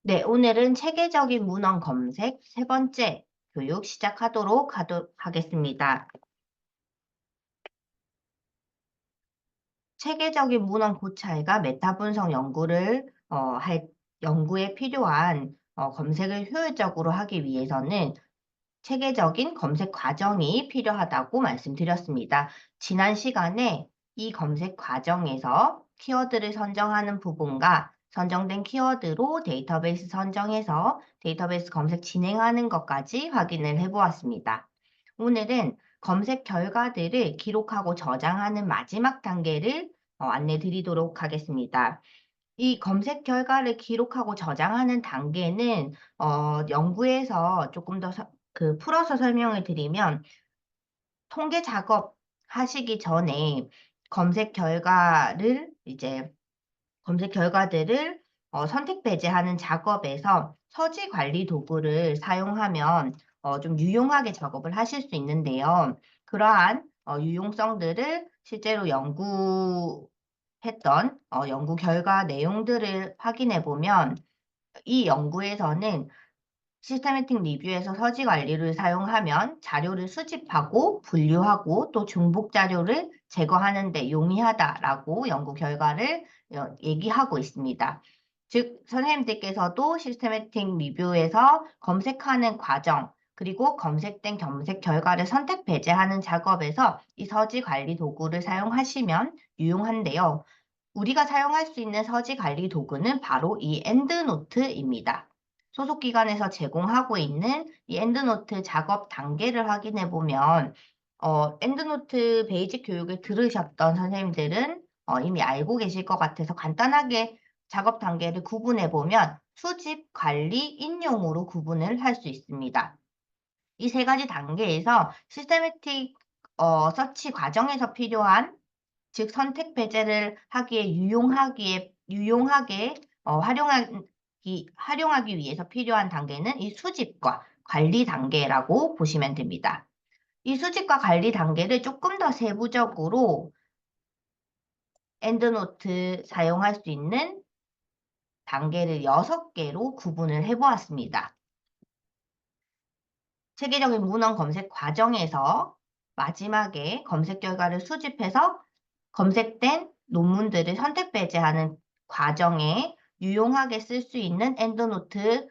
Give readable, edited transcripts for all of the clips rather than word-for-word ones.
네, 오늘은 체계적인 문헌 검색 세 번째 교육 시작하도록 하겠습니다. 체계적인 문헌 고찰과 메타 분석 연구를 연구에 필요한 검색을 효율적으로 하기 위해서는 체계적인 검색 과정이 필요하다고 말씀드렸습니다. 지난 시간에 이 검색 과정에서 키워드를 선정하는 부분과 선정된 키워드로 데이터베이스 선정해서 데이터베이스 검색 진행하는 것까지 확인을 해보았습니다. 오늘은 검색 결과들을 기록하고 저장하는 마지막 단계를 안내 드리도록 하겠습니다. 이 검색 결과를 기록하고 저장하는 단계는 연구에서 조금 더 풀어서 설명을 드리면 통계 작업 하시기 전에 검색 결과를 검색 결과들을 선택 배제하는 작업에서 서지 관리 도구를 사용하면 좀 유용하게 작업을 하실 수 있는데요. 그러한 유용성들을 실제로 연구 했던 연구 결과 내용들을 확인해 보면 이 연구에서는 시스테매틱 리뷰에서 서지 관리를 사용하면 자료를 수집하고 분류하고 또 중복 자료를 제거하는 데 용이하다라고 연구 결과를 얘기하고 있습니다. 즉, 선생님들께서도 시스테매틱 리뷰에서 검색하는 과정, 그리고 검색된 검색 결과를 선택 배제하는 작업에서 이 서지 관리 도구를 사용하시면 유용한데요. 우리가 사용할 수 있는 서지 관리 도구는 바로 이 엔드노트입니다. 소속 기관에서 제공하고 있는 이 엔드노트 작업 단계를 확인해 보면 엔드노트 베이직 교육을 들으셨던 선생님들은 이미 알고 계실 것 같아서 간단하게 작업 단계를 구분해 보면 수집, 관리, 인용으로 구분을 할 수 있습니다. 이 세 가지 단계에서 시스테매틱 서치 과정에서 필요한 즉 선택 배제를 하기에 유용하게 활용하기 위해서 필요한 단계는 이 수집과 관리 단계라고 보시면 됩니다. 이 수집과 관리 단계를 조금 더 세부적으로 엔드노트 사용할 수 있는 단계를 6개로 구분을 해보았습니다. 체계적인 문헌 검색 과정에서 마지막에 검색 결과를 수집해서 검색된 논문들을 선택 배제하는 과정에 유용하게 쓸 수 있는 엔드노트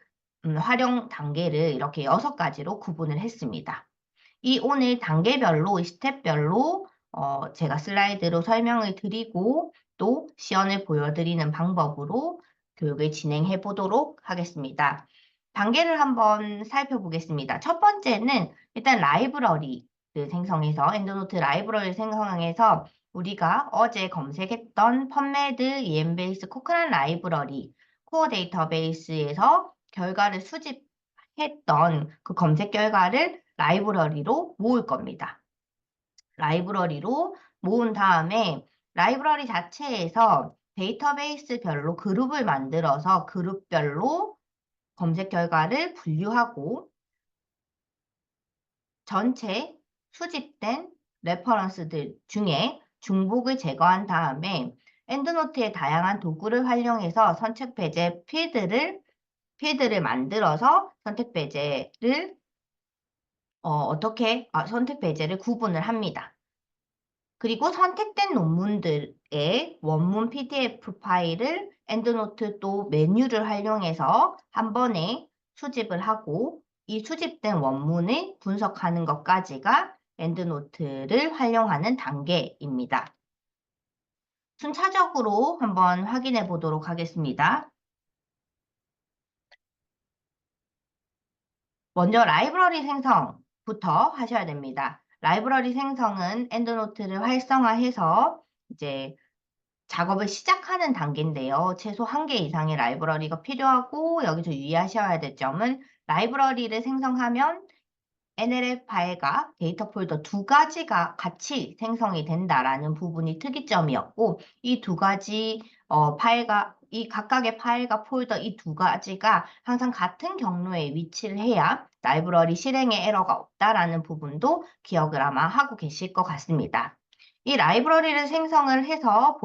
활용 단계를 이렇게 6가지로 구분을 했습니다. 이 오늘 단계별로, 스텝별로 제가 슬라이드로 설명을 드리고 또 시연을 보여드리는 방법으로 교육을 진행해 보도록 하겠습니다. 단계를 한번 살펴보겠습니다. 첫 번째는 일단 라이브러리를 생성해서 엔드노트 라이브러리를 생성해서 우리가 어제 검색했던 펀메드, EMBase, 코크란 라이브러리, 코어 데이터베이스에서 결과를 수집했던 그 검색 결과를 라이브러리로 모을 겁니다. 라이브러리로 모은 다음에 라이브러리 자체에서 데이터베이스별로 그룹을 만들어서 그룹별로 검색 결과를 분류하고 전체 수집된 레퍼런스들 중에 중복을 제거한 다음에 엔드노트의 다양한 도구를 활용해서 선택 배제 필드를 만들어서 선택 배제를 선택 배제를 구분을 합니다. 그리고 선택된 논문들의 원문 PDF 파일을 엔드노트 또 메뉴를 활용해서 한 번에 수집을 하고 이 수집된 원문을 분석하는 것까지가 엔드노트를 활용하는 단계입니다. 순차적으로 한번 확인해 보도록 하겠습니다. 먼저 라이브러리 생성부터 하셔야 됩니다. 라이브러리 생성은 엔드노트를 활성화해서 이제 작업을 시작하는 단계인데요. 최소 1개 이상의 라이브러리가 필요하고 여기서 유의하셔야 될 점은 라이브러리를 생성하면 NLF 파일과 데이터 폴더 2가지가 같이 생성이 된다라는 부분이 특이점이었고 이 2가지 이 각각의 파일과 폴더 이 2가지가 항상 같은 경로에 위치를 해야 라이브러리 실행에 에러가 없다라는 부분도 기억을 아마 하고 계실 것 같습니다. 이 라이브러리를 생성을 해서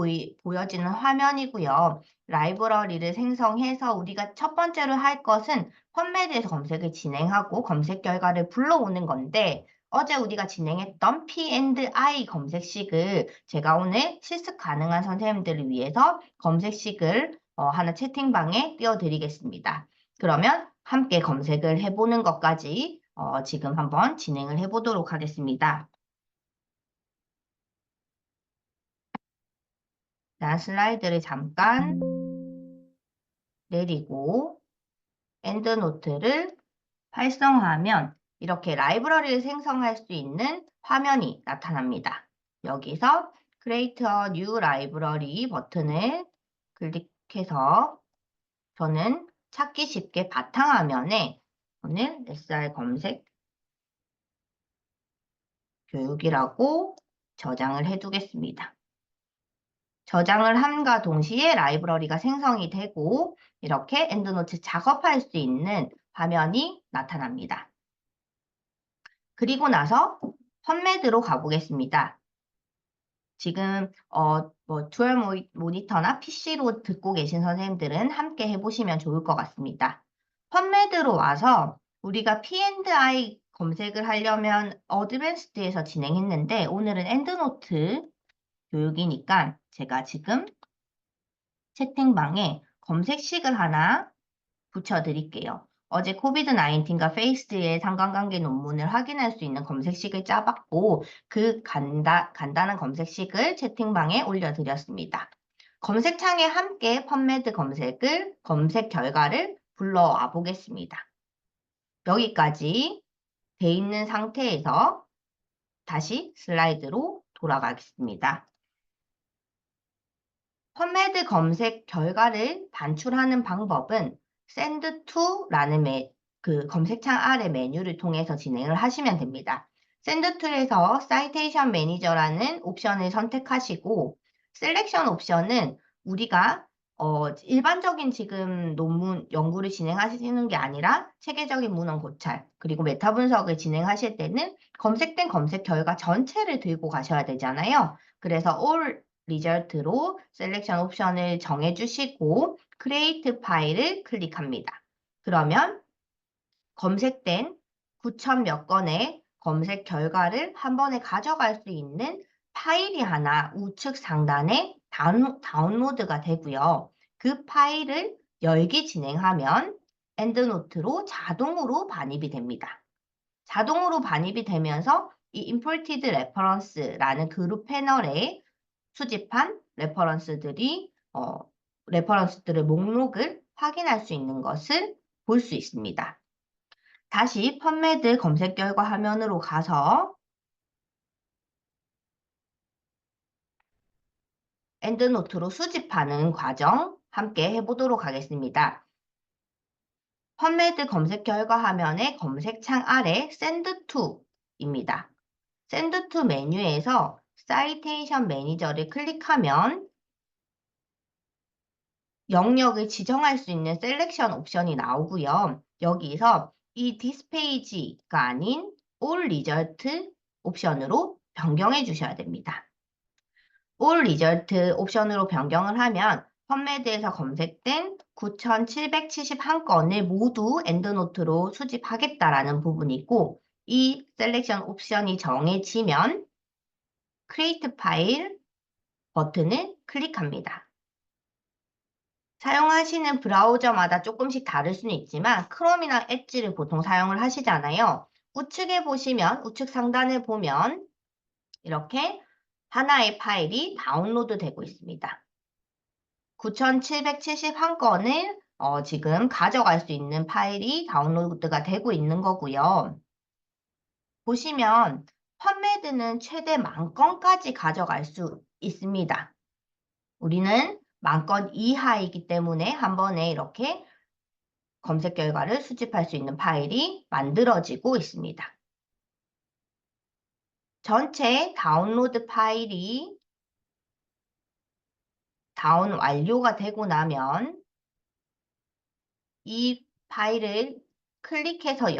보여지는 화면이고요. 라이브러리를 생성해서 우리가 첫 번째로 할 것은 펀메드에서 검색을 진행하고 검색 결과를 불러오는 건데 어제 우리가 진행했던 P&I 검색식을 제가 오늘 실습 가능한 선생님들을 위해서 검색식을 하나 채팅방에 띄워드리겠습니다. 그러면 함께 검색을 해보는 것까지 지금 한번 진행을 해보도록 하겠습니다. 자, 슬라이드를 잠깐 내리고 엔드노트를 활성화하면 이렇게 라이브러리를 생성할 수 있는 화면이 나타납니다. 여기서 Create a New Library 버튼을 클릭해서 저는 찾기 쉽게 바탕화면에 오늘 SR 검색 교육이라고 저장을 해두겠습니다. 저장을 함과 동시에 라이브러리가 생성이 되고 이렇게 엔드노트 작업할 수 있는 화면이 나타납니다. 그리고 나서 펀메드로 가보겠습니다. 지금 듀얼 모니터나 PC로 듣고 계신 선생님들은 함께 해보시면 좋을 것 같습니다. 펀메드로 와서 우리가 P&I 검색을 하려면 어드밴스드에서 진행했는데 오늘은 엔드노트 교육이니까 제가 지금 채팅방에 검색식을 하나 붙여드릴게요. 어제 코비드-19과 페이스의 상관관계 논문을 확인할 수 있는 검색식을 짜봤고 그 간단한 검색식을 채팅방에 올려드렸습니다. 검색창에 함께 펀메드 검색 결과를 불러와 보겠습니다. 여기까지 돼 있는 상태에서 다시 슬라이드로 돌아가겠습니다. 펀메드 검색 결과를 반출하는 방법은 send to라는 그 검색창 아래 메뉴를 통해서 진행을 하시면 됩니다. send to에서 citation manager라는 옵션을 선택하시고 셀렉션 옵션은 우리가 일반적인 지금 논문 연구를 진행하시는 게 아니라 체계적인 문헌 고찰 그리고 메타 분석을 진행하실 때는 검색된 검색 결과 전체를 들고 가셔야 되잖아요. 그래서 all 리절트로 셀렉션 옵션을 정해주시고 크리에이트 파일을 클릭합니다. 그러면 검색된 9,000 몇 건의 검색 결과를 한 번에 가져갈 수 있는 파일이 하나 우측 상단에 다운로드가 되고요. 그 파일을 열기 진행하면 엔드노트로 자동으로 반입이 됩니다. 자동으로 반입이 되면서 이 imported reference라는 그룹 패널에 수집한 레퍼런스들의 목록을 확인할 수 있는 것을 볼 수 있습니다. 다시 펀메드 검색 결과 화면으로 가서 엔드노트로 수집하는 과정 함께 해보도록 하겠습니다. 펀메드 검색 결과 화면의 검색창 아래 Send to입니다. Send to 메뉴에서 Citation Manager를 클릭하면 영역을 지정할 수 있는 셀렉션 옵션이 나오고요. 여기서 이 this page가 아닌 all result 옵션으로 변경해 주셔야 됩니다. all result 옵션으로 변경을 하면 펀메드에서 검색된 9,771건을 모두 엔드노트로 수집하겠다라는 부분이 있고 이 셀렉션 옵션이 정해지면 create 파일 버튼을 클릭합니다. 사용하시는 브라우저마다 조금씩 다를 수는 있지만 크롬이나 엣지를 보통 사용을 하시잖아요. 우측에 보시면 우측 상단에 보면 이렇게 하나의 파일이 다운로드 되고 있습니다. 9,771건을 지금 가져갈 수 있는 파일이 다운로드가 되고 있는 거고요. 보시면 펀메드는 최대 10,000건까지 가져갈 수 있습니다. 우리는 10,000건 이하이기 때문에 한 번에 이렇게 검색 결과를 수집할 수 있는 파일이 만들어지고 있습니다. 전체 다운로드 파일이 다운 완료가 되고 나면 이 파일을 클릭해서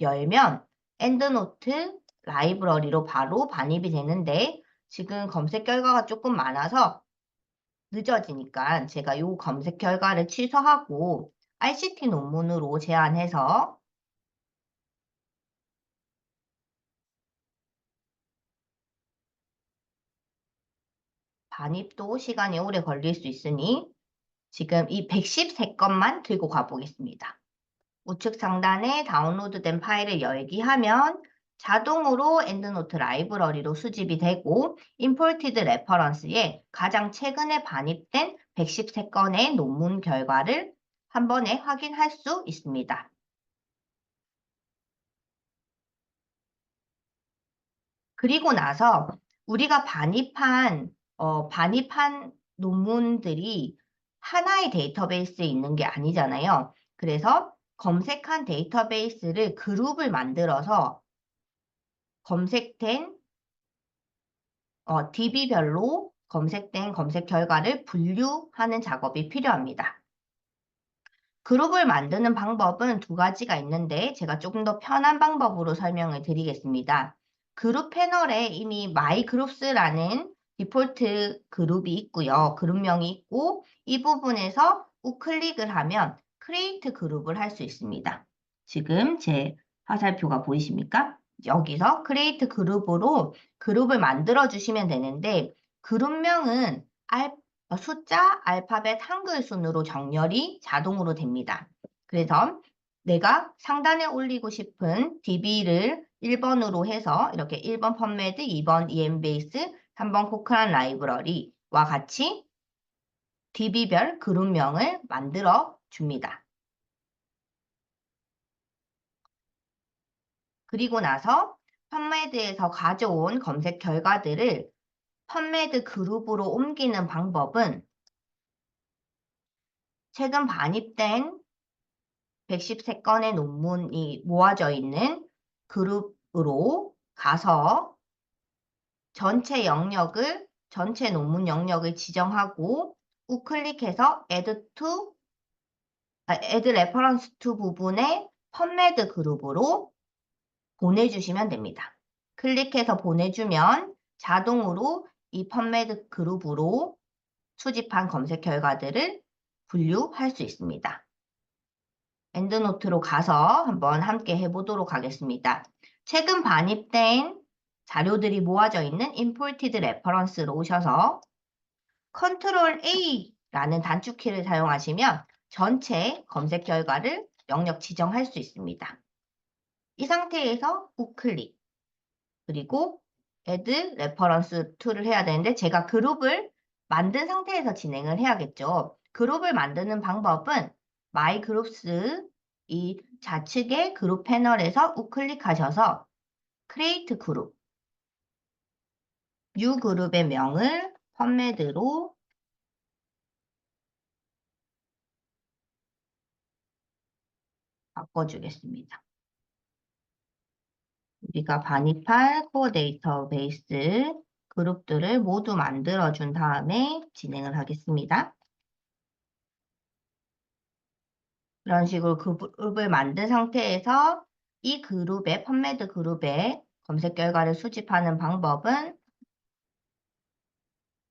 열면 엔드노트 라이브러리로 바로 반입이 되는데 지금 검색 결과가 조금 많아서 늦어지니까 제가 요 검색 결과를 취소하고 RCT 논문으로 제안해서 반입도 시간이 오래 걸릴 수 있으니 지금 이 113건만 들고 가보겠습니다. 우측 상단에 다운로드된 파일을 열기 하면 자동으로 엔드노트 라이브러리로 수집이 되고 임포티드 레퍼런스에 가장 최근에 반입된 113건의 논문 결과를 한 번에 확인할 수 있습니다. 그리고 나서 우리가 반입한 논문들이 하나의 데이터베이스에 있는 게 아니잖아요. 그래서 검색한 데이터베이스를 그룹을 만들어서 검색된 DB별로 검색된 검색 결과를 분류하는 작업이 필요합니다. 그룹을 만드는 방법은 두 가지가 있는데 제가 조금 더 편한 방법으로 설명을 드리겠습니다. 그룹 패널에 이미 MyGroups 라는 디폴트 그룹이 있고요. 그룹명이 있고 이 부분에서 우클릭을 하면 Create 그룹을 할 수 있습니다. 지금 제 화살표가 보이십니까? 여기서 Create 그룹으로 그룹을 만들어 주시면 되는데 그룹명은 숫자, 알파벳, 한글 순으로 정렬이 자동으로 됩니다. 그래서 내가 상단에 올리고 싶은 DB를 1번으로 해서 이렇게 1번 펀메드, 2번 EMBase, 3번 코크란 라이브러리와 같이 DB별 그룹명을 만들어 줍니다. 그리고 나서 펀메드에서 가져온 검색 결과들을 펀메드 그룹으로 옮기는 방법은 최근 반입된 113건의 논문이 모아져 있는 그룹으로 가서 전체 논문 영역을 지정하고 우클릭해서 Add Reference to 부분의 펀메드 그룹으로 보내주시면 됩니다. 클릭해서 보내주면 자동으로 이 펀메드 그룹으로 수집한 검색 결과들을 분류할 수 있습니다. 엔드노트로 가서 한번 함께 해보도록 하겠습니다. 최근 반입된 자료들이 모아져 있는 Imported Reference로 오셔서 Ctrl A라는 단축키를 사용하시면 전체 검색 결과를 영역 지정할 수 있습니다. 이 상태에서 우클릭 그리고 Add Reference to를 해야 되는데 제가 그룹을 만든 상태에서 진행을 해야겠죠. 그룹을 만드는 방법은 My Groups 이 좌측의 그룹 패널에서 우클릭하셔서 Create 그룹, New 그룹의 명을 펀메드로 바꿔주겠습니다. 우리가 반입할 코어 데이터베이스 그룹들을 모두 만들어준 다음에 진행을 하겠습니다. 이런 식으로 그룹을 만든 상태에서 이 그룹의 펀메드 그룹의 검색 결과를 수집하는 방법은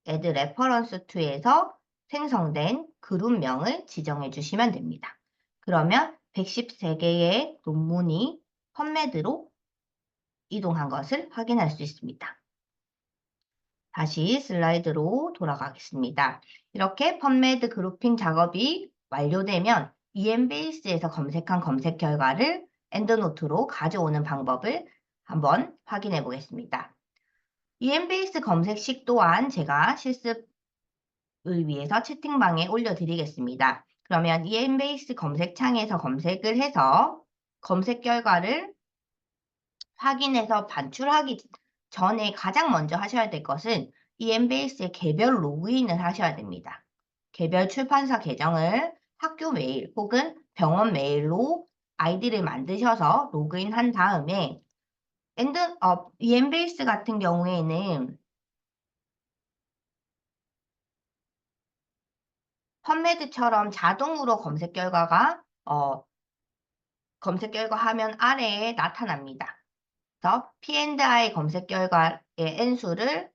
Add Reference to에서 생성된 그룹명을 지정해 주시면 됩니다. 그러면 113개의 논문이 펀메드로 이동한 것을 확인할 수 있습니다. 다시 슬라이드로 돌아가겠습니다. 이렇게 펀메드 그룹핑 작업이 완료되면 EMBase에서 검색한 검색 결과를 엔드노트로 가져오는 방법을 한번 확인해 보겠습니다. EMBase 검색식 또한 제가 실습을 위해서 채팅방에 올려드리겠습니다. 그러면 EMBase 검색창에서 검색을 해서 검색 결과를 확인해서 반출하기 전에 가장 먼저 하셔야 될 것은 EMBase의 개별 로그인을 하셔야 됩니다. 개별 출판사 계정을 학교 메일 혹은 병원 메일로 아이디를 만드셔서 로그인한 다음에 EMBase 같은 경우에는 펀메드처럼 자동으로 검색 결과 화면 아래에 나타납니다. 그래서 P&I 검색 결과의 N수를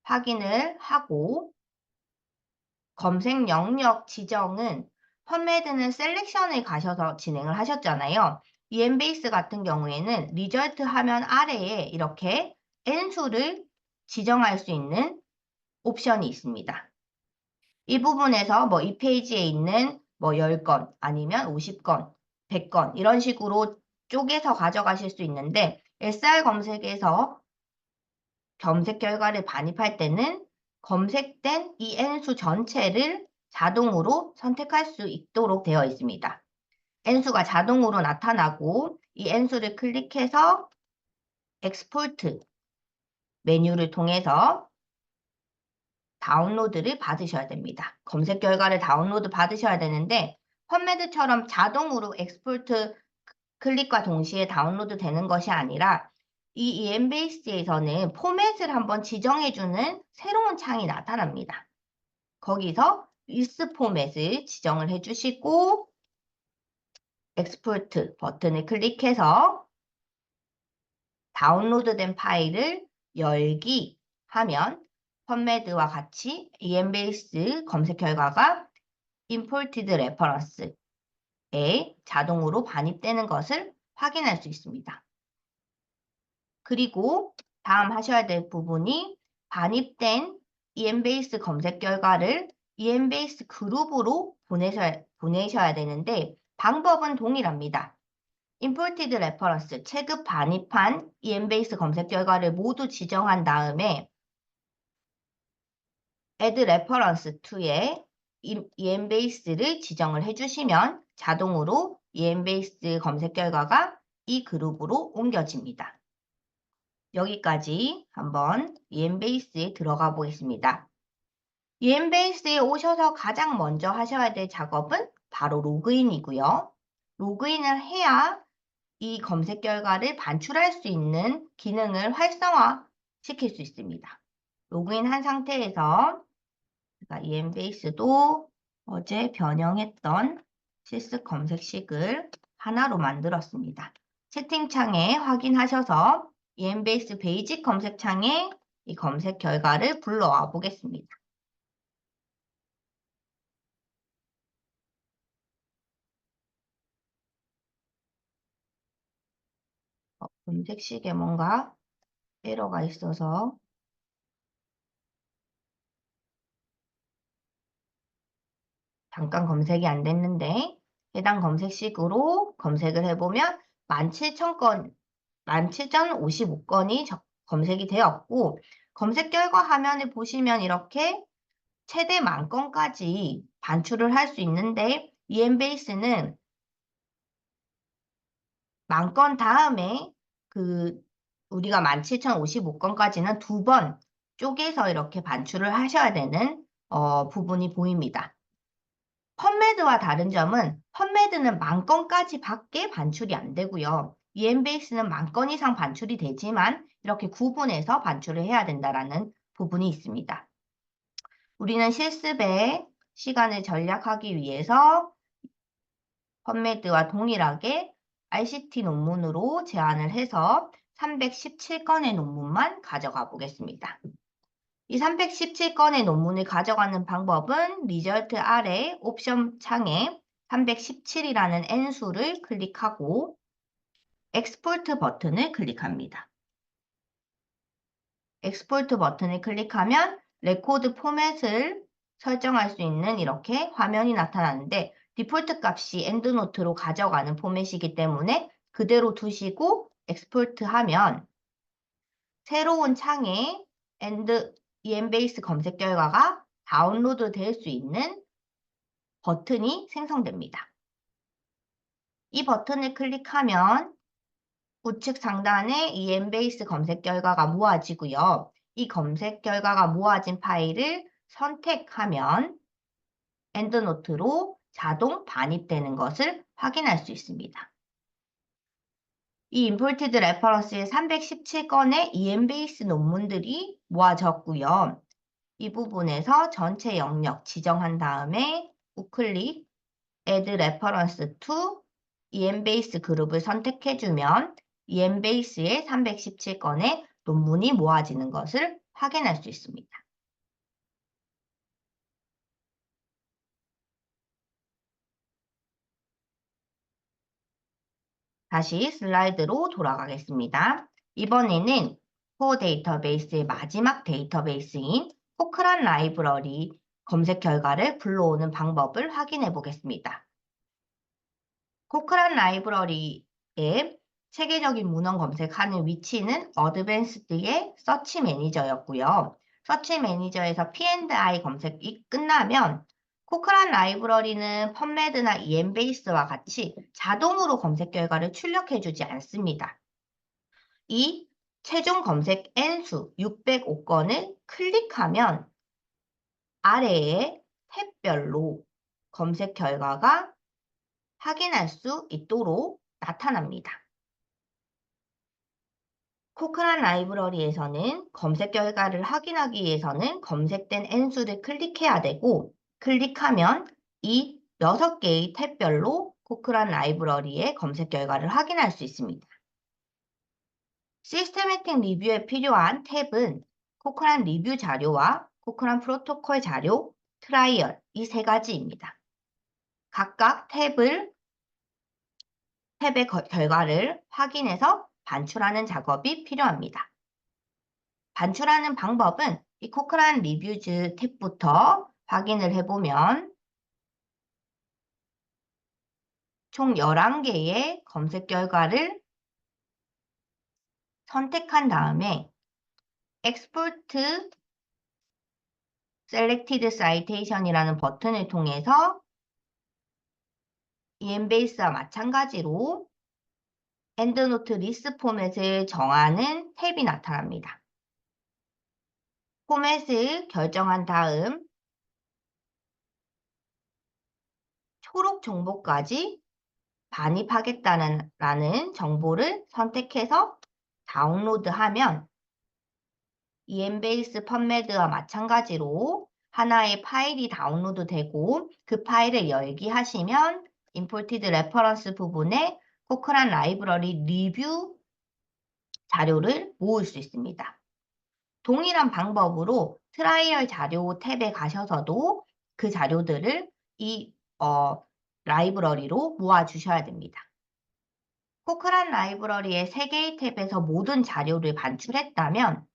확인을 하고 검색 영역 지정은 펀메드는 셀렉션을 가셔서 진행을 하셨잖아요. EMBase 같은 경우에는 리절트 화면 아래에 이렇게 N수를 지정할 수 있는 옵션이 있습니다. 이 부분에서 뭐 이 페이지에 있는 뭐 10건 아니면 50건, 100건 이런 식으로 쪼개서 가져가실 수 있는데 SR 검색에서 검색 결과를 반입할 때는 검색된 이 N수 전체를 자동으로 선택할 수 있도록 되어 있습니다. N수가 자동으로 나타나고 이 N수를 클릭해서 엑스포트 메뉴를 통해서 다운로드를 받으셔야 됩니다. 검색 결과를 다운로드 받으셔야 되는데 펀메드처럼 자동으로 엑스포트 클릭과 동시에 다운로드 되는 것이 아니라 이 EMBase에서는 포맷을 한번 지정해주는 새로운 창이 나타납니다. 거기서 with 포맷을 지정을 해주시고 엑스포트 버튼을 클릭해서 다운로드된 파일을 열기 하면 펀메드와 같이 EMBase 검색 결과가 imported reference에 자동으로 반입되는 것을 확인할 수 있습니다. 그리고 다음 하셔야 될 부분이 반입된 EMBase 검색 결과를 EMBase 그룹으로 보내셔야 되는데 방법은 동일합니다. Imported Reference, 체급 반입한 EMBase 검색 결과를 모두 지정한 다음에 Add Reference to에 EMBase를 지정을 해주시면 자동으로 EMBase 검색 결과가 이 그룹으로 옮겨집니다. 여기까지 한번 EMBase에 들어가 보겠습니다. EMBase에 오셔서 가장 먼저 하셔야 될 작업은 바로 로그인이고요. 로그인을 해야 이 검색 결과를 반출할 수 있는 기능을 활성화시킬 수 있습니다. 로그인한 상태에서 제가 EMBase도 어제 변형했던 실습 검색식을 하나로 만들었습니다. 채팅창에 확인하셔서 EMBase 베이직 검색창에 이 검색 결과를 불러와 보겠습니다. 검색식에 뭔가 에러가 있어서 잠깐 검색이 안 됐는데 해당 검색식으로 검색을 해보면 17,000건, 17,055건이 검색이 되었고 검색 결과 화면을 보시면 이렇게 최대 10,000건까지 반출을 할 수 있는데 EMBase는 10,000건 다음에 우리가 17,055건까지는 2번 쪼개서 이렇게 반출을 하셔야 되는 부분이 보입니다. 펀메드와 다른 점은 펀메드는 10,000건까지 밖에 반출이 안 되고요. EMBase는 10,000건 이상 반출이 되지만 이렇게 구분해서 반출을 해야 된다는 부분이 있습니다. 우리는 실습에 시간을 절약하기 위해서 펀메드와 동일하게 RCT 논문으로 제안을 해서 317건의 논문만 가져가 보겠습니다. 이 317건의 논문을 가져가는 방법은 리절트 아래 옵션 창에 317이라는 N수를 클릭하고 엑스포트 버튼을 클릭합니다. 엑스포트 버튼을 클릭하면 레코드 포맷을 설정할 수 있는 이렇게 화면이 나타나는데 디폴트 값이 엔드노트로 가져가는 포맷이기 때문에 그대로 두시고 엑스포트 하면 새로운 창에 EMBase 검색 결과가 다운로드 될 수 있는 버튼이 생성됩니다. 이 버튼을 클릭하면 우측 상단에 EMBase 검색 결과가 모아지고요. 이 검색 결과가 모아진 파일을 선택하면 엔드노트로 자동 반입되는 것을 확인할 수 있습니다. 이 imported reference에 317건의 EMBase 논문들이 모아졌고요. 이 부분에서 전체 영역 지정한 다음에 우클릭 Add Reference to EMBase 그룹을 선택해주면 EMBase에 317건의 논문이 모아지는 것을 확인할 수 있습니다. 다시 슬라이드로 돌아가겠습니다. 이번에는 코어 데이터베이스의 마지막 데이터베이스인 코크란 라이브러리 검색 결과를 불러오는 방법을 확인해 보겠습니다. 코크란 라이브러리의 체계적인 문헌 검색하는 위치는 어드밴스드의 서치 매니저였고요. 서치 매니저에서 P&I 검색이 끝나면 코크란 라이브러리는 펀메드나 EMBase와 같이 자동으로 검색 결과를 출력해주지 않습니다. 이 최종 검색 N수 605건을 클릭하면 아래에 탭별로 검색 결과가 확인할 수 있도록 나타납니다. 코크란 라이브러리에서는 검색 결과를 확인하기 위해서는 검색된 N수를 클릭해야 되고, 클릭하면 이 6개의 탭별로 코크란 라이브러리의 검색 결과를 확인할 수 있습니다. 시스테매틱 리뷰에 필요한 탭은 코크란 리뷰 자료와 코크란 프로토콜 자료, 트라이얼 이 세 가지입니다. 각각 탭의 결과를 확인해서 반출하는 작업이 필요합니다. 반출하는 방법은 이 코크란 리뷰즈 탭부터 확인을 해보면 총 11개의 검색 결과를 선택한 다음에 Export Selected Citation이라는 버튼을 통해서 EMBase와 마찬가지로 엔드노트 리스트 포맷을 정하는 탭이 나타납니다. 포맷을 결정한 다음 초록 정보까지 반입하겠다는 정보를 선택해서 다운로드하면 EMBase 펀메드와 마찬가지로 하나의 파일이 다운로드 되고 그 파일을 열기 하시면 Imported Reference 부분에 코크란 라이브러리 리뷰 자료를 모을 수 있습니다. 동일한 방법으로 트라이얼 자료 탭에 가셔서도 그 자료들을 이 라이브러리로 모아 주셔야 됩니다. 코크란 라이브러리의 3개의 탭에서 모든 자료를 반출했다면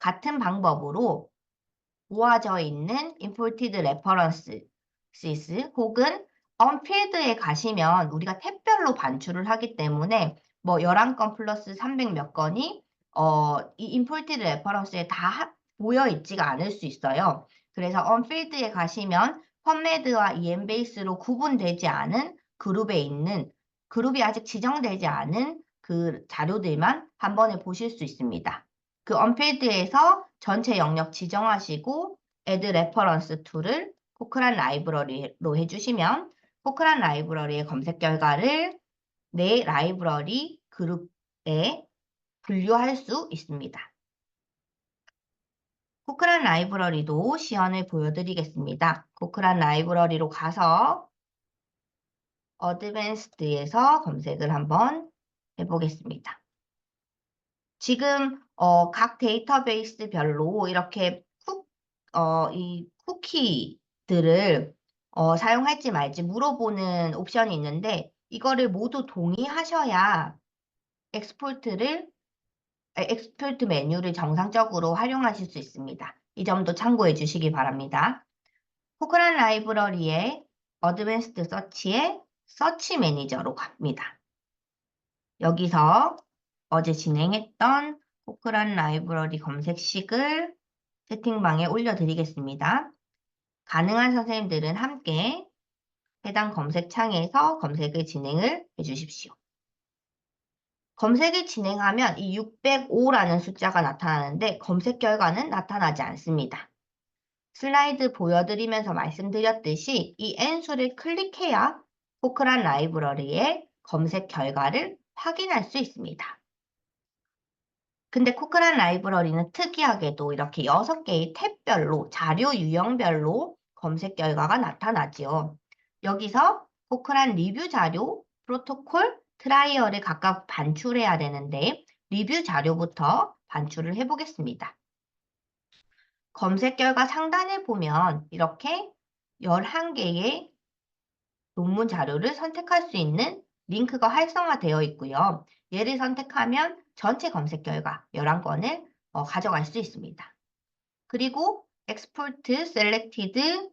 같은 방법으로 모아져 있는 Imported References 혹은 Unfilled에 가시면 우리가 탭별로 반출을 하기 때문에 뭐 11건 플러스 300 몇 건이 이 Imported Reference에 다 모여 있지가 않을 수 있어요. 그래서 Unfilled에 가시면 펀메드와 EMBase로 구분되지 않은 그룹이 아직 지정되지 않은 그 자료들만 한 번에 보실 수 있습니다. 그 언필드에서 전체 영역 지정하시고 Add Reference to를 코크란 라이브러리로 해주시면 코크란 라이브러리의 검색 결과를 내 라이브러리 그룹에 분류할 수 있습니다. 코크란 라이브러리도 시연을 보여드리겠습니다. 코크란 라이브러리로 가서 어드밴스드에서 검색을 한번 해보겠습니다. 지금 각 데이터베이스별로 이렇게 이 쿠키들을 사용할지 말지 물어보는 옵션이 있는데 이거를 모두 동의하셔야 엑스포트 메뉴를 정상적으로 활용하실 수 있습니다. 이 점도 참고해 주시기 바랍니다. 코크란 라이브러리의 어드밴스드 서치의 서치 매니저로 갑니다. 여기서 어제 진행했던 코크란 라이브러리 검색식을 채팅방에 올려드리겠습니다. 가능한 선생님들은 함께 해당 검색창에서 검색을 진행을 해주십시오. 검색을 진행하면 이 605라는 숫자가 나타나는데 검색 결과는 나타나지 않습니다. 슬라이드 보여드리면서 말씀드렸듯이 이 N수를 클릭해야 코크란 라이브러리의 검색 결과를 확인할 수 있습니다. 근데 코크란 라이브러리는 특이하게도 이렇게 6개의 탭별로, 자료 유형별로 검색 결과가 나타나지요. 여기서 코크란 리뷰 자료, 프로토콜, 트라이얼을 각각 반출해야 되는데 리뷰 자료부터 반출을 해보겠습니다. 검색 결과 상단에 보면 이렇게 11개의 논문 자료를 선택할 수 있는 링크가 활성화되어 있고요. 얘를 선택하면 전체 검색 결과 11건을 가져갈 수 있습니다. 그리고 Export Selected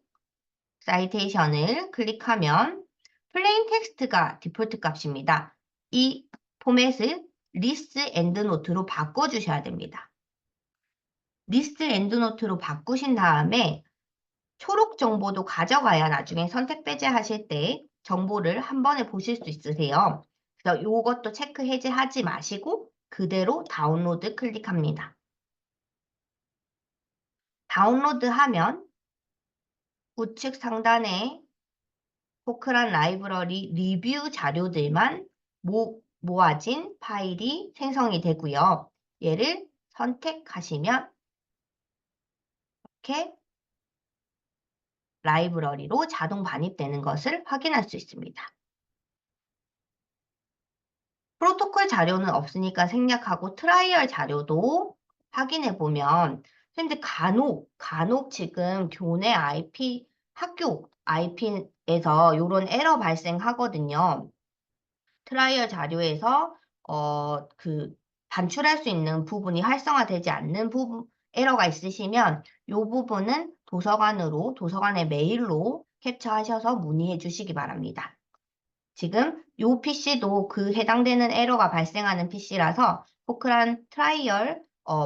Citation을 클릭하면 플레인 텍스트가 디폴트 값입니다. 이 포맷을 리스트 엔드노트로 바꿔주셔야 됩니다. 리스트 엔드노트로 바꾸신 다음에 초록 정보도 가져가야 나중에 선택 배제하실 때 정보를 한 번에 보실 수 있으세요. 그래서 이것도 체크 해제하지 마시고 그대로 다운로드 클릭합니다. 다운로드하면 우측 상단에 포크란 라이브러리 리뷰 자료들만 모아진 파일이 생성이 되고요. 얘를 선택하시면 이렇게 라이브러리로 자동 반입되는 것을 확인할 수 있습니다. 프로토콜 자료는 없으니까 생략하고 트라이얼 자료도 확인해 보면 근데 간혹 지금 교내 IP 학교 IP에서 이런 에러 발생하거든요. 트라이얼 자료에서 반출할 수 있는 부분이 활성화되지 않는 부분 에러가 있으시면 이 부분은 도서관의 메일로 캡처하셔서 문의해 주시기 바랍니다. 지금 이 PC도 그 해당되는 에러가 발생하는 PC라서 포크란 트라이얼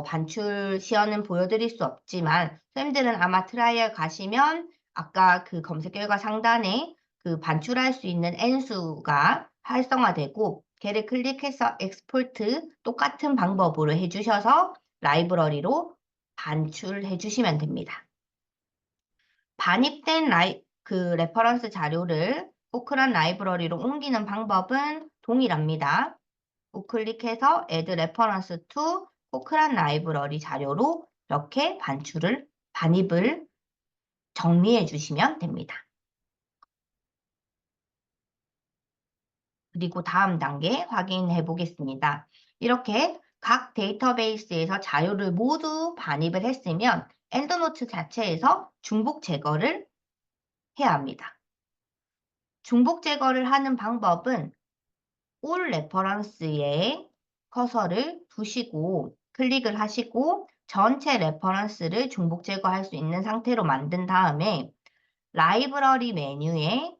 반출 시연은 보여드릴 수 없지만 선생님들은 아마 트라이얼 가시면 아까 그 검색 결과 상단에 그 반출할 수 있는 N수가 활성화되고 걔를 클릭해서 엑스포트 똑같은 방법으로 해주셔서 라이브러리로 반출해 주시면 됩니다. 반입된 레퍼런스 자료를 포크란 라이브러리로 옮기는 방법은 동일합니다. 우클릭해서 Add Reference to 포크란 라이브러리 자료로 이렇게 반입을 정리해 주시면 됩니다. 그리고 다음 단계 확인해 보겠습니다. 이렇게 각 데이터베이스에서 자료를 모두 반입을 했으면 엔드노트 자체에서 중복 제거를 해야 합니다. 중복 제거를 하는 방법은 all 레퍼런스에 커서를 두시고 클릭을 하시고 전체 레퍼런스를 중복 제거할 수 있는 상태로 만든 다음에 라이브러리 메뉴에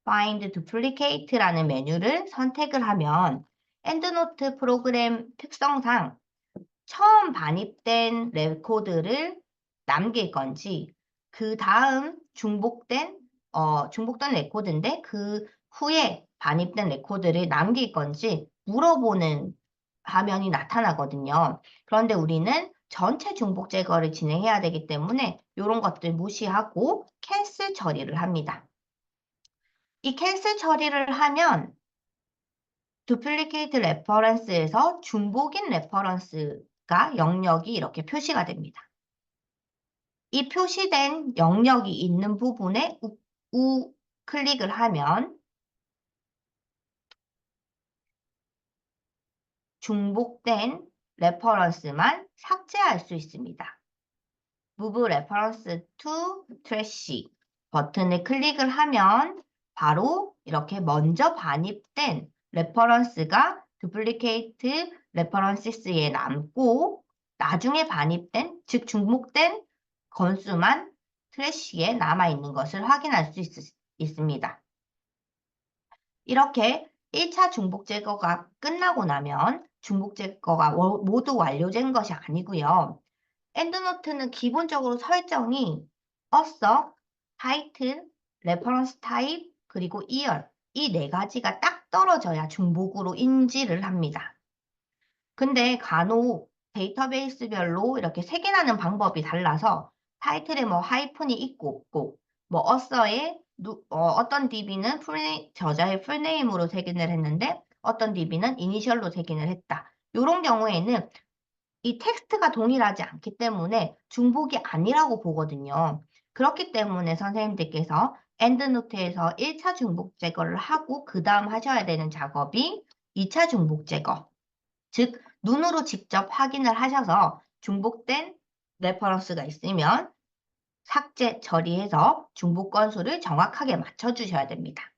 Find Duplicate라는 메뉴를 선택을 하면 엔드노트 프로그램 특성상 처음 반입된 레코드를 남길 건지 그 다음 중복된 레코드인데 그 후에 반입된 레코드를 남길 건지 물어보는 화면이 나타나거든요. 그런데 우리는 전체 중복 제거를 진행해야 되기 때문에 이런 것들 무시하고 캔슬 처리를 합니다. 이 캔슬 처리를 하면 두플리케이트 레퍼런스에서 중복인 레퍼런스가 영역이 이렇게 표시가 됩니다. 이 표시된 영역이 있는 부분에 클릭을 하면 중복된 레퍼런스만 삭제할 수 있습니다. Move Reference to Trash 버튼을 클릭을 하면 바로 이렇게 먼저 반입된 레퍼런스가 Duplicate References에 남고 나중에 반입된, 즉 중복된 건수만 트래시에 남아있는 것을 확인할 수 있습니다. 이렇게 1차 중복 제거가 끝나고 나면 중복 제거가 모두 완료된 것이 아니고요. 엔드노트는 기본적으로 설정이 author, title, reference type, 그리고 year 이 네 가지가 딱 떨어져야 중복으로 인지를 합니다. 근데 간혹 데이터베이스별로 이렇게 색인하는 방법이 달라서 타이틀에 뭐 하이픈이 있고 없고 뭐 author에 어떤 DB는 저자의 풀네임으로 색인을 했는데 어떤 DB는 이니셜로 색인을 했다. 이런 경우에는 이 텍스트가 동일하지 않기 때문에 중복이 아니라고 보거든요. 그렇기 때문에 선생님들께서 엔드노트에서 1차 중복 제거를 하고 그 다음 하셔야 되는 작업이 2차 중복 제거. 즉 눈으로 직접 확인을 하셔서 중복된 레퍼런스가 있으면 삭제 처리해서 중복 건수를 정확하게 맞춰주셔야 됩니다.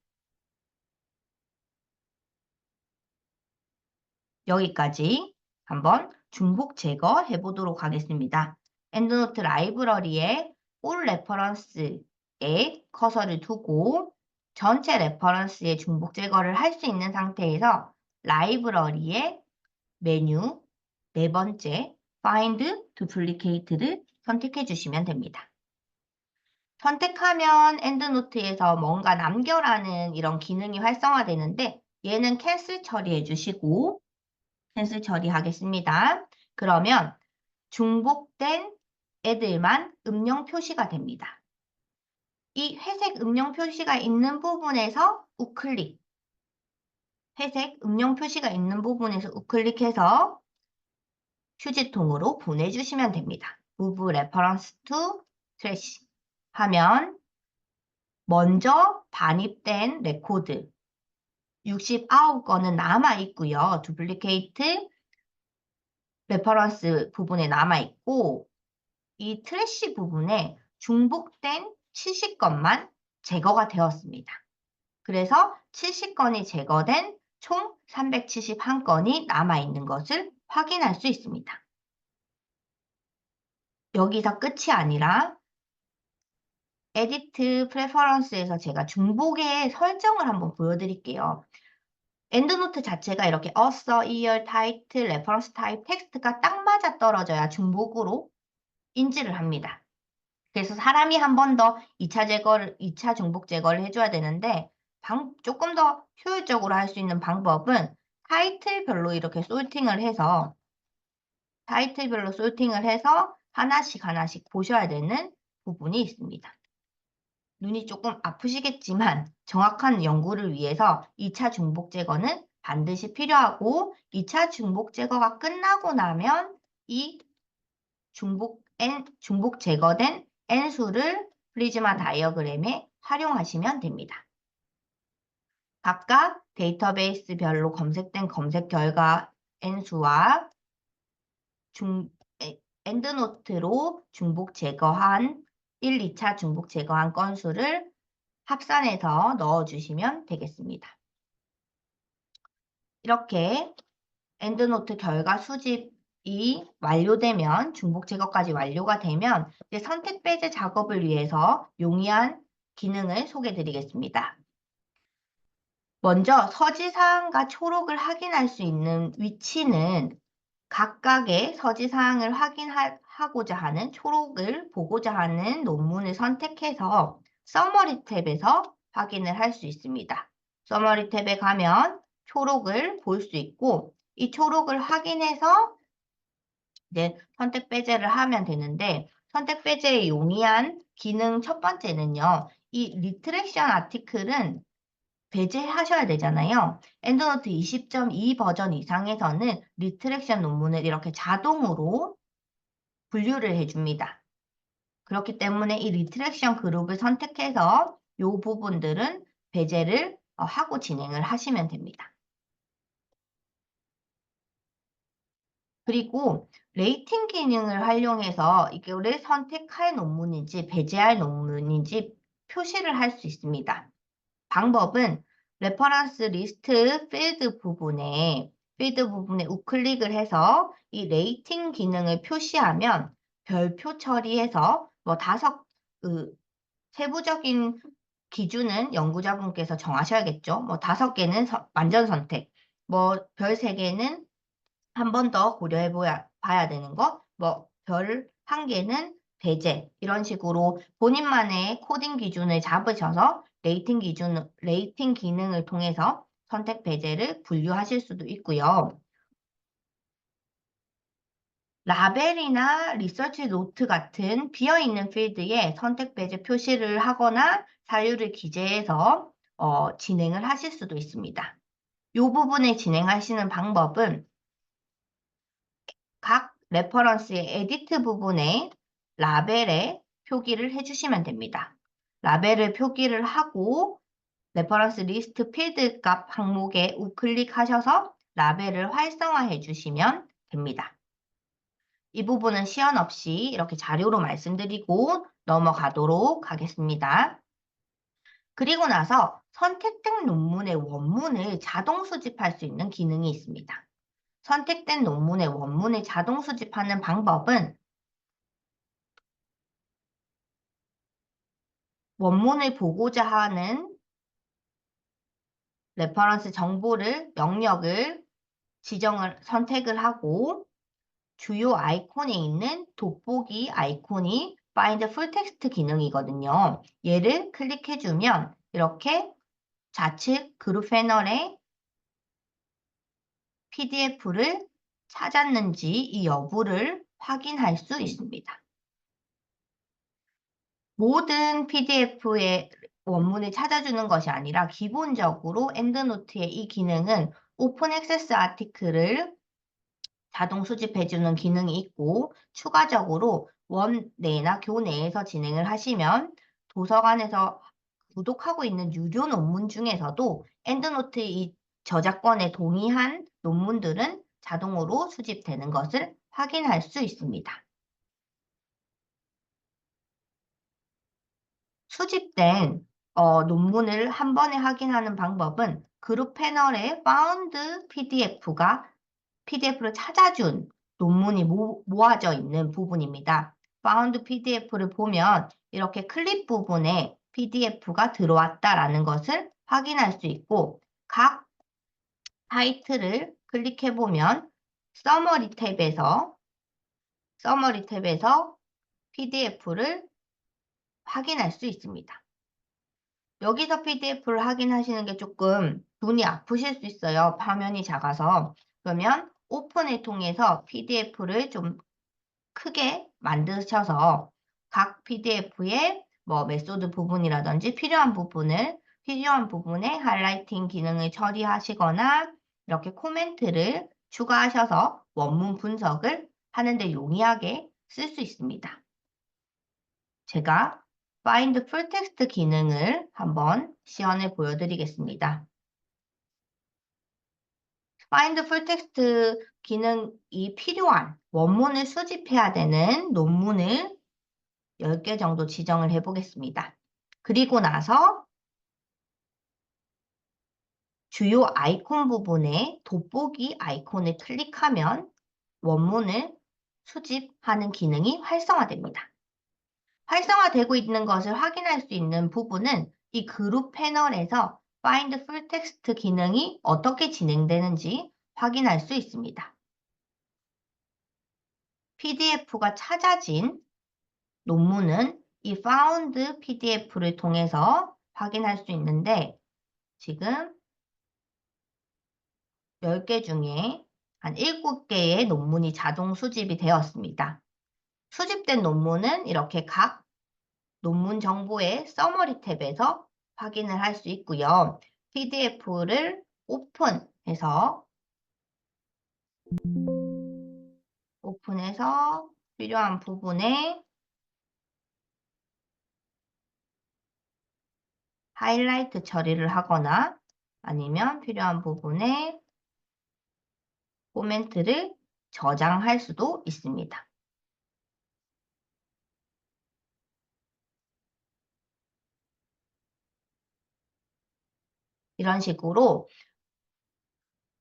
여기까지 한번 중복 제거해 보도록 하겠습니다. 엔드노트 라이브러리에 all 레퍼런스에 커서를 두고 전체 레퍼런스의 중복 제거를 할 수 있는 상태에서 라이브러리의 메뉴 네 번째 find duplicate를 선택해 주시면 됩니다. 선택하면 엔드노트에서 뭔가 남겨라는 이런 기능이 활성화되는데 얘는 캔슬 처리해 주시고 캔슬 처리하겠습니다. 그러면 중복된 애들만 음영 표시가 됩니다. 이 회색 음영 표시가 있는 부분에서 우클릭, 회색 음영 표시가 있는 부분에서 우클릭해서 휴지통으로 보내주시면 됩니다. Move Reference to Trash 하면 먼저 반입된 레코드 69건은 남아있고요. 두플리케이트 레퍼런스 부분에 남아있고 이 트래시 부분에 중복된 70건만 제거가 되었습니다. 그래서 70건이 제거된 총 371건이 남아있는 것을 확인할 수 있습니다. 여기서 끝이 아니라 에디트 프레퍼런스에서 제가 중복의 설정을 한번 보여드릴게요. 엔드노트 자체가 이렇게 author, year, title, reference type, 텍스트가 딱 맞아 떨어져야 중복으로 인지를 합니다. 그래서 사람이 한 번 더 2차 중복 제거를 해줘야 되는데 조금 더 효율적으로 할 수 있는 방법은 타이틀별로 이렇게 솔팅을 해서 하나씩 보셔야 되는 부분이 있습니다. 눈이 조금 아프시겠지만 정확한 연구를 위해서 2차 중복 제거는 반드시 필요하고 2차 중복 제거가 끝나고 나면 이 중복 제거된 n수를 프리즈마 다이어그램에 활용하시면 됩니다. 각각 데이터베이스별로 검색된 검색 결과 n수와 엔드노트로 중복 제거한 1, 2차 중복 제거한 건수를 합산해서 넣어주시면 되겠습니다. 이렇게 엔드노트 결과 수집이 완료되면 중복 제거까지 완료가 되면 이제 선택 배제 작업을 위해서 용이한 기능을 소개해 드리겠습니다. 먼저 서지사항과 초록을 확인할 수 있는 위치는 각각의 서지사항을 확인하고자 하는 초록을 보고자 하는 논문을 선택해서 서머리 탭에서 확인을 할 수 있습니다. 서머리 탭에 가면 초록을 볼 수 있고 이 초록을 확인해서 이제 선택 배제를 하면 되는데 선택 배제의 용이한 기능 첫 번째는요. 이 리트렉션 아티클은 배제하셔야 되잖아요. 엔드노트 20.2 버전 이상에서는 리트렉션 논문을 이렇게 자동으로 분류를 해줍니다. 그렇기 때문에 이 리트렉션 그룹을 선택해서 이 부분들은 배제를 하고 진행을 하시면 됩니다. 그리고 레이팅 기능을 활용해서 이거를 선택할 논문인지 배제할 논문인지 표시를 할 수 있습니다. 방법은 레퍼런스 리스트 필드 부분에 우클릭을 해서 이 레이팅 기능을 표시하면 별표 처리해서 뭐 세부적인 기준은 연구자분께서 정하셔야겠죠. 뭐 5개는 완전 선택, 뭐 별 3개는 한 번 더 고려해 봐야 되는 것, 뭐 별 1개는 배제 이런 식으로 본인만의 코딩 기준을 잡으셔서 레이팅 기능을 통해서 선택 배제를 분류하실 수도 있고요. 라벨이나 리서치 노트 같은 비어있는 필드에 선택 배제 표시를 하거나 사유를 기재해서 진행을 하실 수도 있습니다. 이 부분에 진행하시는 방법은 각 레퍼런스의 에디트 부분에 라벨에 표기를 해주시면 됩니다. 라벨을 표기를 하고 레퍼런스 리스트 필드 값 항목에 우클릭하셔서 라벨을 활성화해 주시면 됩니다. 이 부분은 시연 없이 이렇게 자료로 말씀드리고 넘어가도록 하겠습니다. 그리고 나서 선택된 논문의 원문을 자동 수집할 수 있는 기능이 있습니다. 선택된 논문의 원문을 자동 수집하는 방법은 원문을 보고자 하는 레퍼런스 정보를, 영역을 선택을 하고 주요 아이콘에 있는 돋보기 아이콘이 Find Full Text 기능이거든요. 얘를 클릭해주면 이렇게 좌측 그룹 패널에 PDF를 찾았는지 이 여부를 확인할 수 있습니다. 모든 PDF의 원문을 찾아주는 것이 아니라 기본적으로 엔드노트의 이 기능은 오픈 액세스 아티클을 자동 수집해주는 기능이 있고 추가적으로 원내나 교내에서 진행을 하시면 도서관에서 구독하고 있는 유료 논문 중에서도 엔드노트의 저작권에 동의한 논문들은 자동으로 수집되는 것을 확인할 수 있습니다. 수집된 논문을 한 번에 확인하는 방법은 그룹 패널에 Found PDF를 찾아준 논문이 모아져 있는 부분입니다. Found PDF를 보면 이렇게 클립 부분에 PDF가 들어왔다라는 것을 확인할 수 있고 각 타이틀을 클릭해 보면 서머리 탭에서 PDF를 확인할 수 있습니다. 여기서 PDF를 확인하시는 게 조금 눈이 아프실 수 있어요. 화면이 작아서. 그러면 오픈을 통해서 PDF를 좀 크게 만드셔서 각 PDF의 메소드 부분이라든지 필요한 부분에 하이라이팅 기능을 처리하시거나 이렇게 코멘트를 추가하셔서 원문 분석을 하는데 용이하게 쓸 수 있습니다. 제가 Find Full Text 기능을 한번 시연해 보여드리겠습니다. Find Full Text 기능이 필요한 원문을 수집해야 되는 논문을 10개 정도 지정을 해보겠습니다. 그리고 나서 주요 아이콘 부분에 돋보기 아이콘을 클릭하면 원문을 수집하는 기능이 활성화됩니다. 활성화되고 있는 것을 확인할 수 있는 부분은 이 그룹 패널에서 Find Full Text 기능이 어떻게 진행되는지 확인할 수 있습니다. PDF가 찾아진 논문은 이 Found PDF를 통해서 확인할 수 있는데 지금 10개 중에 한 7개의 논문이 자동 수집이 되었습니다. 수집된 논문은 이렇게 각 논문 정보의 서머리 탭에서 확인을 할 수 있고요. PDF를 오픈해서 필요한 부분에 하이라이트 처리를 하거나 아니면 필요한 부분에 코멘트를 저장할 수도 있습니다. 이런 식으로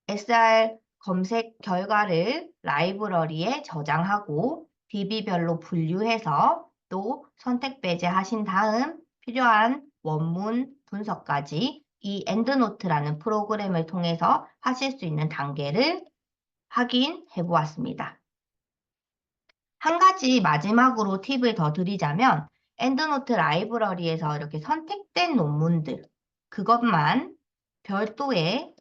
SR 검색 결과를 라이브러리에 저장하고 DB별로 분류해서 또 선택 배제하신 다음 필요한 원문 분석까지 이 엔드노트라는 프로그램을 통해서 하실 수 있는 단계를 확인해 보았습니다. 한 가지 마지막으로 팁을 더 드리자면 엔드노트 라이브러리에서 이렇게 선택된 논문들 그것만 별도의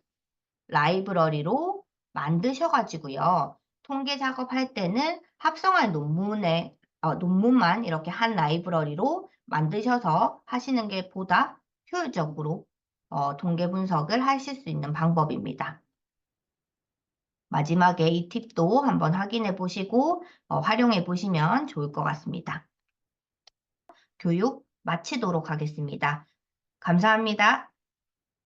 라이브러리로 만드셔가지고요. 통계 작업할 때는 합성한 논문만 이렇게 한 라이브러리로 만드셔서 하시는 게 보다 효율적으로 통계 분석을 하실 수 있는 방법입니다. 마지막에 이 팁도 한번 확인해 보시고 활용해 보시면 좋을 것 같습니다. 교육 마치도록 하겠습니다. 감사합니다.